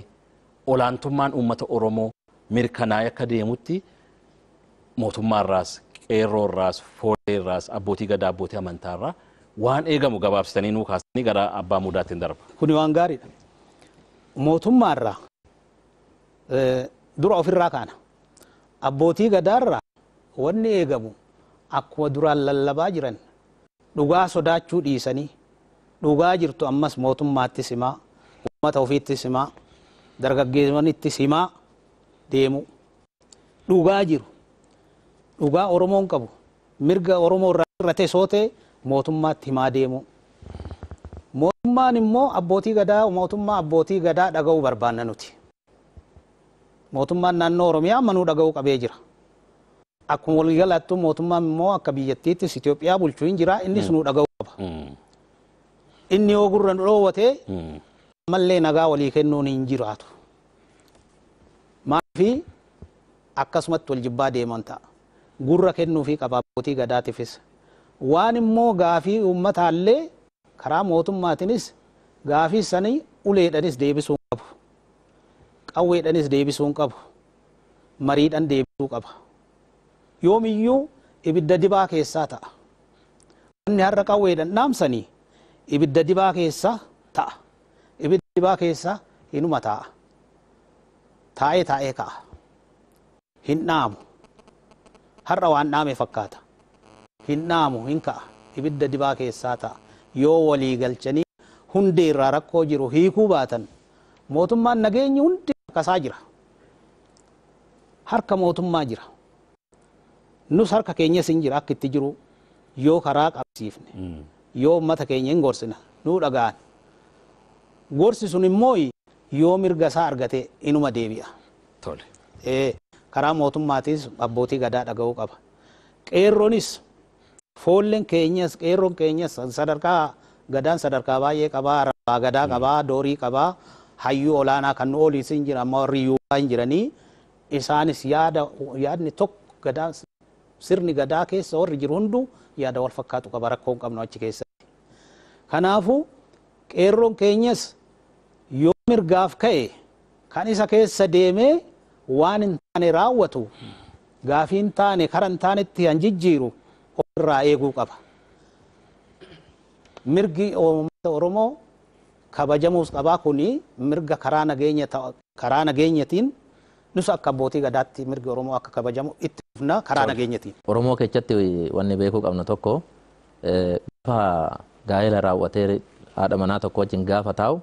olaantummaan uummata Oromoo mirkanaa'ee akka deemutti mootummaarraas qeerroorraas fooleerraas abbootii gadaa abbootii amantaarraa waan eegamu gabaabsitanii nuu kaasanii gara abbaa mudaatti darba kuni waan gaariidha mootummaarraa dura ofirraa kaana abbootii gadaarraa wanni eegamu akkuma duraan lallabaa jiran dhugaa sodaachuu dhiisanii dhugaa jirtu ammas mootummaatti simaa uummata ofiitti simaa dargaggeewwanitti simaa deemu dhugaa jiru dhugaa Oromoon qabu mirga Oromoo irratti sootee mootummaatti himaa deemu mootummaan immoo abbootii gadaa dhaga'uu barbaanna nuti mootummaan naannoo Oromiyaa manuu dhaga'uu qabee jira akkuma waliigalaattuu mootummaan immoo akka biyyattiittis Itoophiyaa bulchuu hin jira inni sunuu dhaga'uu qaba inni yoo gurra dhoowwatee ammallee nagaa walii kennuun hin jiraatu maafi akkasumatti wal jibbaa deeman ta'a gurra kennuufii qaba abbootii gadaatiifis waan immoo gaafii uummataallee karaa mootummaatiinis gaafii sanii uleedhanis deebisuu qabu qawweedhanis deebisuu qabu mariidhaan deebisuu qaba yoomiyyuu ibidda dibaa keessaa ta'a wanni har'a qawweedhaan dhaamsanii ibidda dibaa keessaa ta'a ibidda dibaa keessaa hinuma ta'a taa'ee ka'a hin dhaamu har'a waan dhaame fakkaata hin dhaamu hin ka'a ibidda dibaa keessaa ta'a yoo walii galchanii hundee irraa rakkoo jiru hiikuu baatan mootummaan nageenyi hundi akkasaa jira harka mootummaa jira nus harka keenyas hin jira akka itti jiru yoo karaa qabsiifne yoo ummata keenya hin gorsina nuu dhaga'an gorsi sun immoo yoo mirga isaa argate inuma deebi'a tole karaa mootummaatis abbootii gadaa dhaga'uu qaba qeerroonis foolleen keenyas sadarkaa gadaan sadarkaa baay'ee qabaa rabbaa gadaa qabaa doorii qabaa hayyuu olaanaa kan nu ooliis hin jira amma warri yuubaa hin jiranii isaanis yaadni tokko gadaa sirni gadaa keessa warri jiru hundu yaada wal fakkaatu qaba rakkoo hin qabnu achi keessatti kanaafuu qeerroon keenyas yoo mirgaaf ka'e kan isa keessa deemee waan hin taane raawwatu gaafii hin taane kara hin taanetti han jijjiiru ofirraa eeguu qaba mirgi uummata Oromoo kabajamuus qabaa kuni mirga karaa nageenyatiin nus akka abbootii gadaatti mirgi Oromoo akka kabajamu itti fufna karaa nageenyatiin Oromoo keessatti wanni beekuu qabnu tokko gaafa gaa'ela raawwatee haadha manaa tokko wajjin gaafa taa'u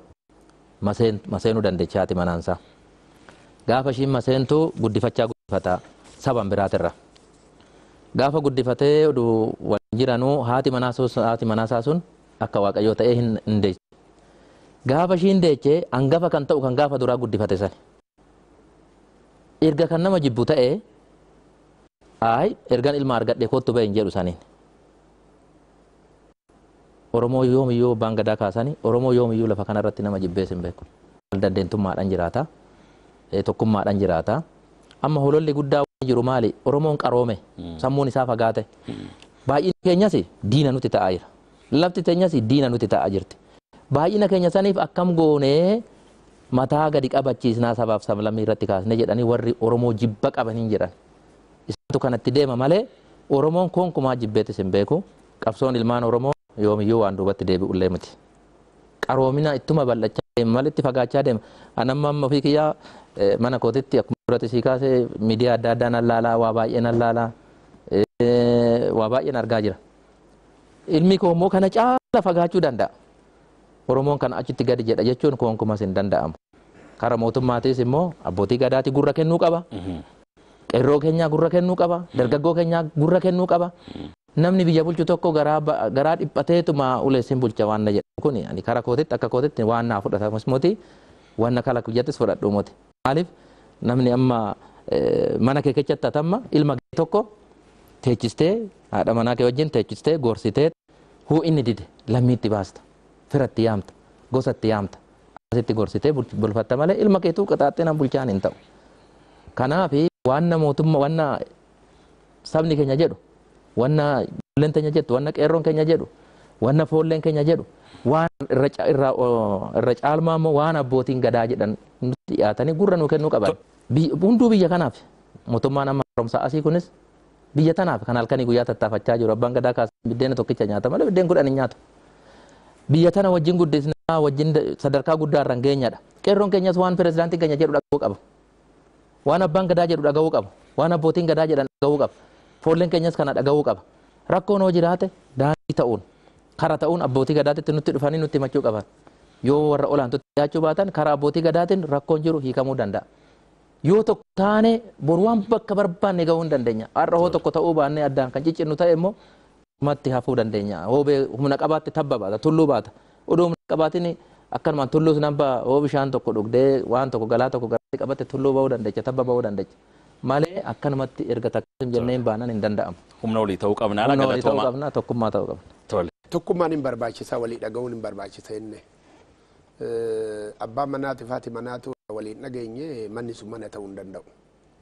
maseenuu dandechaati manaansaa gaafa ishiin maseentu guddifata saban biraatirra gaafa guddifatee oduu waliin jiranuu haati manaasaa sun akka waaqayyoo ta'ee hin deeche gaafa ishiin deechee hangafa kan ta'u kan gaafa duraa guddifate san erga kan nama jibbu ta'ee ergan ilma argadhe kottu ba'e hin jedhu saniin Oromoo yoomiyyuu abbaan gadaa kaasanii Oromoo yoomiyyuu lafa kanarratti nama jibbees hin beeku. Dandeentummaadhaan jiraata. Tokkummaadhaan jiraata. Amma hololli guddaa jiru maali? Oromoon qaroome sammuun isaa fagaate. Baay'ina keenyas diina nuti ta'aa jira. Lafti teenyas diina nuti ta'aa jirti. Baay'ina keenya saniif akkam goonee mataa gadi qabachiisnaa sabaaf sablammii irratti kaasne jedhanii warri Oromoo jibba qabanii jedhan. Isaatu kanatti deema malee Oromoon konkumaa jibbeetis hin beeku. Qabsoon ilmaan Oromoo yoomiyyuu waan duubatti deebi'ullee miti. Qaroomina ittuma bal'achaa deema malee itti fagaachaa deema. Anamma amma ofii kiyyaa mana kootitti akkuma duratti sii kaasee miidiyaa adda addaa nan laalaa waa baay'ee nan laalaa waa baay'een argaa jira. Ilmi koo immoo kana caala fagaachuu danda'a. Oromoon kana achitti gadi jedha jechuun konkumas hin danda'amu. Karaa mootummaatis immoo abbootii gadaati gurra kennuu qaba. Qeerroo keenyaa gurra kennuu qaba. Dargaggoo keenyaa gurra kennuu qaba. Namni biyya bulchu tokko garaa dhiphateetuma uleessin bulcha waan na jedhu kuni ani karaa kootitti akka kootitti waan naa fudhatamus moti waan na kala kuyyattis fudhadhu moti. Maaliif namni amma mana kee keessatti atamma ilma tokko teechistee haadha manaa kee wajjin teechistee gorsitee huu inni dide lammiitti baasta. Firatti yaamta, gosatti yaamta. Asitti gorsitee bulfatta malee ilma keetuu qaxaaxxee nan bulchaan hin ta'u. Kanaaf waan mootummaa waan sabni keenya jedhu, waan ijoolleen keenya jettu, waan qeerroon keenya jedhu, waan foolleen keenya jedhu, waan irra caalmaa immoo waan abbootiin gadaa jedhan nutti dhiyaatanii gurra nuu kennuu qaban. Hunduu biyya kanaaf mootummaan amma haaromsaa asii kunis biyya tanaaf kan halkanii guyyaa tattaafachaa jiru. Abbaan gadaa kaasee biddeena tokkicha nyaata malee biddeen kudhan hin nyaatu. Biyya tana wajjin guddisnaa wajjin sadarkaa guddaa irra geenyadha. Qeerroon keenyas waan pirezidaantiin keenya jedhu dhagahuu qaba. Waan abbaan gadaa jedhu dhagahuu qaba. Waan abbootiin gadaa jedhan dhagahuu qaba. Foolleen keenyas kana dhagahuu qaba. Rakkoon hoo jiraate daandii ta'uun karaa ta'uun abbootii gadaatitti nutti dhufanii nutti himachuu qaban. Yoo warra olaantutti dhiyaachuu baatan karaa abbootii gadaatiin rakkoon jiru hiikamuu danda'a. Yoo tokko taane boru waan bakka barbaanne gahuu hin dandeenya. Har'a hoo tokko ta'uu baannee addaan kan ciccinnu ta'e immoo matti hafuu dandeenya. Hoobee humna qabaatti tabba baata, tulluu baata. Oduu humna qabaatiin akkanumaan tulluus namba hoo bishaan tokko dhugdee waan tokko galaa tokko galaatti qabatte tulluu bahuu dandeecha, tabba bahuu dandeecha. Malee akkanumatti erga takkasim jennee hin baanan hin danda'amu. Humna olii ta'uu qabnaa Humna olii ta'uu qabnaa, tokkummaa ta'uu qabna. Tokkummaan hin barbaachisa, walii dhaga'uun hin barbaachisa inni. Abbaan manaati faati manaatu waliin dhageenye manni sun mana ta'uu hin danda'u.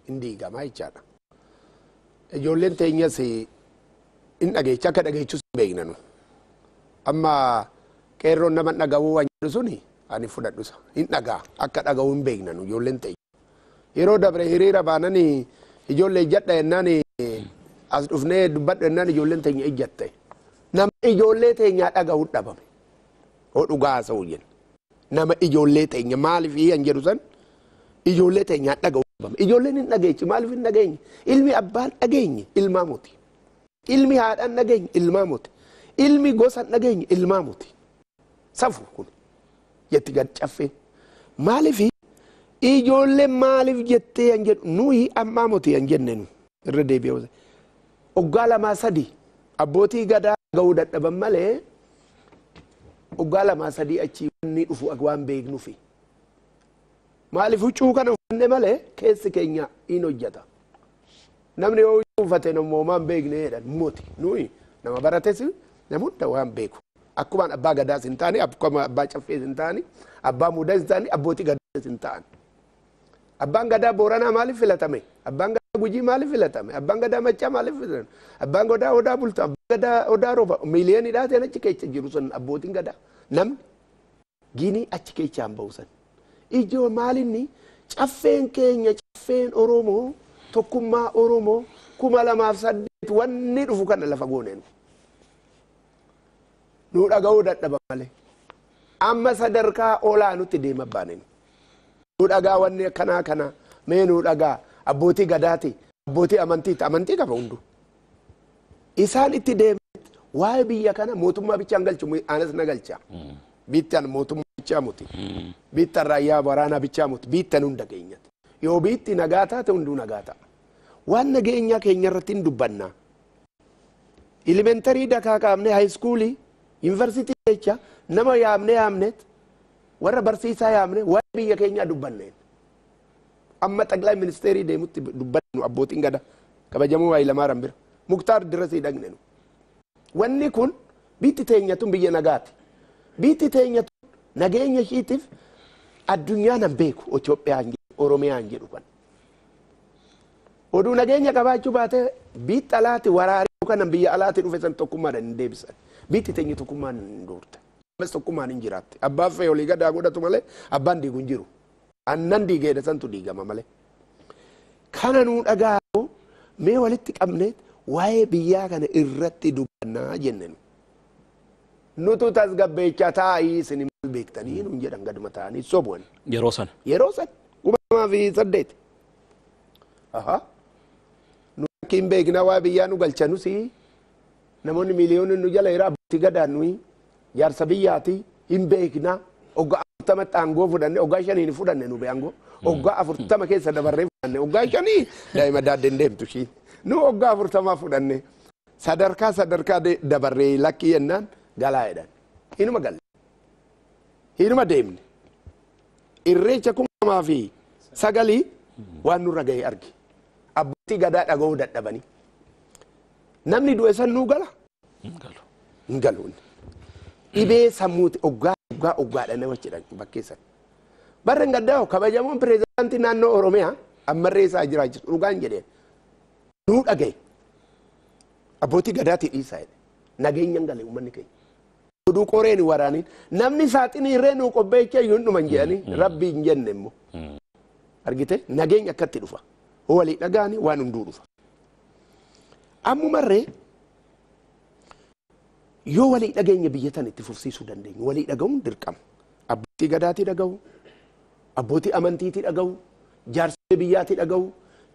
Hin diigamaa jechaadha. Ijoolleen teenyas in dhageecha akka dhageechus hin beeknanu. Amma qeerroon nama dhaga'uu waan jedhu suni ani fudhadhusa. Hin dhagaa akka dhaga'uu hin beeknanu ijoolleen teenya. Yeroo dabre hiriira baananii ijoollee ijjadha jennaan as dhufnee dubbadhu jennaan ijoolleen teenya ijjatte. Nama ijoollee teenyaa dhaga'uu dhabame. Hoo dhugaa haasa'uu jenna. Nama ijoollee teenya maaliif hin jedhu san ijoollee teenyaa dhaga'uu dhabame. Ijoolleen hin dhageechi maaliif hin dhageenye? Ilmi abbaan dhageenye ilmaa muti. Ilmi haadhaan dhageenye ilmaa muti. Ilmi gosa dhageenye ilmaa muti. Safu kun jetti gad caffeen. Maaliif ijoolleen maaliif jettee hin jedhu nuyi ammaa muti hin jenne nu irra deebi'u. Oggaa lamaa sadi abbootii gadaa dhaga'uu dadhaban malee oggaa lamaa sadii achi wanni dhufu waan beeknuufi. Maaliif huccuu kana uffanne malee keessi keenya hin hojjeta. Namni yoo uffate nammoo maan beekne jedhan muti nuyi nama barates nama hunda waan beeku. Akkumaan abbaa gadaas hin taane akkuma abbaa caffees hin taane abbaa mudaas hin taane abbootii gadaas hin taane. Abbaan gadaa Booranaa maaliif filatame? Abbaan gadaa Gujii maaliif filatame? Abbaan gadaa Maccaa maaliif filatame? Abbaan gadaa Odaa bulta, abbaan gadaa Odaa rooba. Miiliyoonii dhaateen achi keessa jiru sun abbootiin gadaa. Namni Ginii achi keessa hin ba'u san. Ijoo maalinni caffeen keenya caffeen Oromoo tokkummaa Oromoo 2008 wanni dhufu kana lafa gooneen. Nu dhaga'uu dadhaban malee. Amma sadarkaa olaanutti deema baaneen. Nu dhagaa wanni akkanaa kana mee nu dhagaa abbootii gadaati abbootii amantiiti amantii qaba hundu. Isaan itti deemet waa'ee biyya kana mootummaa bichaan galchu anas na galcha. Biittan mootummaa bichaa muti. Biittan raayyaa waraanaa bichaa muti. Biittan hunda keenyatti. Yoo biitti nagaa taate hunduu nagaa ta'a. Waan nageenyaa keenya irratti hin dubbanna. Elementarii dakaa qaamne haayiskuulii yuunivarsiitii jecha nama yaamneet warra barsiisaa yaamne waa'ee biyya keenyaa dubbanneen. Amma xaqlaa ministeerii deemutti dubbannu abbootiin gadaa kabajamoo Hayilamaariyaam bira Muktaar Dirasii dhaqnenu. Wanni kun Biitti teenya tun biyya nagaati. Biitti teenya tun nageenya ishiitiif addunyaan hin beeku Itoophiyaan jedhu Oromiyaan jedhu kan. Oduu nageenya qabaachuu baate biitti alaati waraarii kanan biyya alaati dhufe san tokkummaadhaan hin deebisan. Biitti teenya tokkummaan hin doorte. Ammas tokkummaan hin jiraatte. Abbaan fe'ee olii gadaa godhatu malee abbaan diigu hin jiru. Annan diigeedha santu diigama malee. Kana nuu dhagaa'u mee walitti qabneet waa'ee biyyaa kana irratti dubbannaa jenneen. Nutu tasgabbeechaa taa'ii isin maal beektanii nuun jedhan gaduma ta'anii sobu'an. Yeroo sana. Yeroo sana 2008. Nu akka hin beekna waa biyyaa nu galchanus namoonni miliyoonni nu jala jira abbootii gadaan nuyi jaarsa biyyaati hin beekna oggaa 40 aangoo fudhanne oggaa 5 fudhanne nu beangoo oggaa 40 keessa dabarree fudhanne oggaa 5 daa'ima daaddeen deemtu shi nu oggaa 40 fudhanne sadarkaa dabarree lakkii yennaan galaa jedhan hinuma galle hinuma deemne irreecha 2009 waan nurra ga'ee arge abbootii gadaa dhaga'uu dadhabanii namni du'e san nuu gala hin galu dhibee sammuuti oggaadhaan nama jedhan bakkeessan barreen gaddaa kabajamoon pireezidaantii naannoo Oromiyaa ammarree isaa jiraachisu dhugaan jedheen nuu dhaga'e abbootii gadaatii dhiisaa jedhe nageenya hin gale uummanni keenya oduu qoreen waraaniin namni saaxinii irree nuu qobbeechee yuun dhuman jedhanii rabbii hin jenne immoo argite nageenya akkatti dhufa walii dhagaani waan hunduu dhufa ammumarree yoo walii dhageenya biyya tan itti fufsiisuu dandeenyu walii dhaga'uun dirqama abbootii gadaatii dhaga'u abbootii amantiitii dhaga'u jaarsa biyyaatii dhaga'u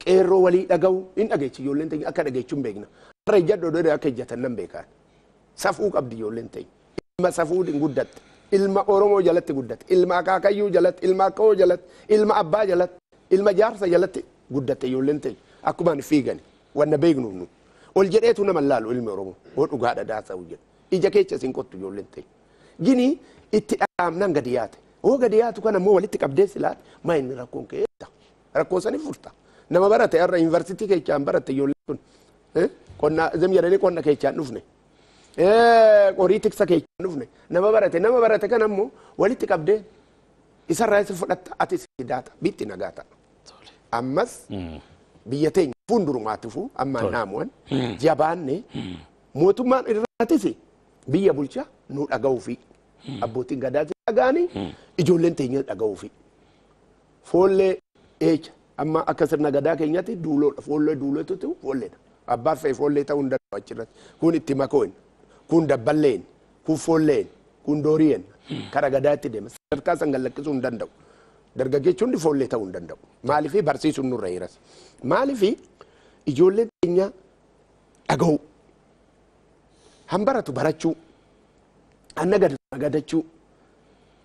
qeerroo walii dhaga'u hin dhageechi ijoolleen teenya akka dhageechuu hin beekna har'a ijjadhoo dhodee akka ijjatan nan beekaan safuu qabdi ijoolleen teenya ilma safuu hin guddatte ilma Oromoo jalatti guddatte ilma akaakayyuu jalatti ilma akkoo jalatti ilma abbaa jalatti ilma jaarsa jalatti guddatte ijoolleen teenya akkumaan fiigani wanna beeknu nu ol jedheetu nama laalu ilmi Oromoo hoo dhugaadha daasa'u jedhu ija keessa isin qottu ijoolleen teenya gini itti dhaqaamnaan gadi yaate hoo gadi yaatu kan ammoo walitti qabdee silaate maa inni rakkoon keessa rakkoo sanii furta nama barate har'a yuunivarsiitii keechaan baratte ijoolleen kun qonna zam jedhanii qonna keechaan dhufne qorii tiksa keechaan dhufne nama barate kan ammoo walitti qabdee isarraa isa fudhatta ati sidaata bitti nagaa ta'a. Ammas biyya teenya fuuldurumaatifu amma naamuwan jabaanne mootummaan irraatis biyya bulchaa nu dhaga'uu fi abbootiin gadaa dhaga'anii ijoolleen teenya dhaga'uu fi foollee eecha amma akka sirna gadaa keenyatti duuloodha foollee duulotutu foolleedha abbaan fe'e foollee ta'uu hin danda'u achirratti kun itti makoon kun dabballeen kun foolleen kun dooriyeen kara gadaatti deema sadarkaa san gallakkisuu hin danda'u. Dargaggeechuun foollee ta'uu hin danda'u. Maaliifii barsiisuun nurra jiras. Maaliifii ijoolleen teenya dhaga'u. Hanbaratu barachuu. Anna gadachuu.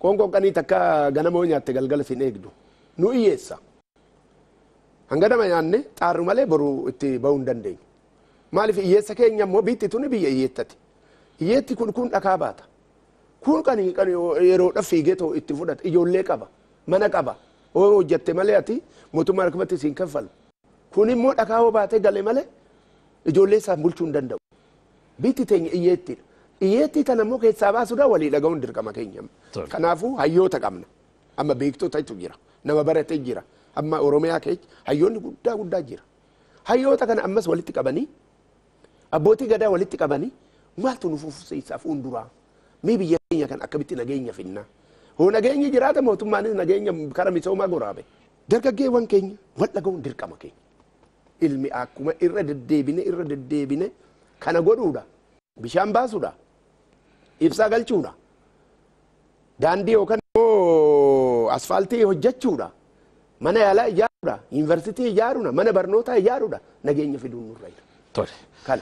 Qoonqoonqanii takka ganamoo nyaatte galgala sin eegdu. Nu iyyeessa. Hanganama nyaanne xaarru malee boru itti ba'uu hin dandeenyu. Maaliif iyyeessa keenya immoo biitti tuni biyya iyyeettati. Iyyeetti kun dhakaa baata. Kun kan yeroodhaaf fiigee ta'u itti fudhata. Ijoollee qaba. Mana qaba. Oo hojjette malee ati mootummaa rakabatti siin kaffalu. Kun immoo dhakaa hoo baatee galee malee ijoollee isaan bulchuu hin danda'u. Biitti teenya iyyeettidha. Iyyeettii tan ammoo keessaa baasuudhaan walii dhaga'uun dirqama keenya. Kanaafuu hayyoota qabna. Amma beektotatu jira. Nama baratee jira. Amma Oromiyaa keessa hayyoonni guddaa jira. Hayyoota kana ammas walitti qabanii abbootii gadaa walitti qabanii maaltu nu fufsiisaa fuulduraa. Mee biyya keenya kan akkamitti nageenya finnaa. Hoo nageenyi jiraata mootummaanis nageenya kara misoomaa goraabe. Dargaggeewwan keenya wal dhaga'uun dirqama keenya. Ilmi akkuma irra deddeebine kana godhuudha. Bishaan baasuudha. Ibsaa galchuudha. Daandii yookaan immoo asfaaltii hojjechuudha. Mana yaalaa ijaaruudha. Yuunivarsiitii ijaaruudha. Mana barnootaa ijaaruudha. Nageenya fiduun nurra jira. Tole. Kana.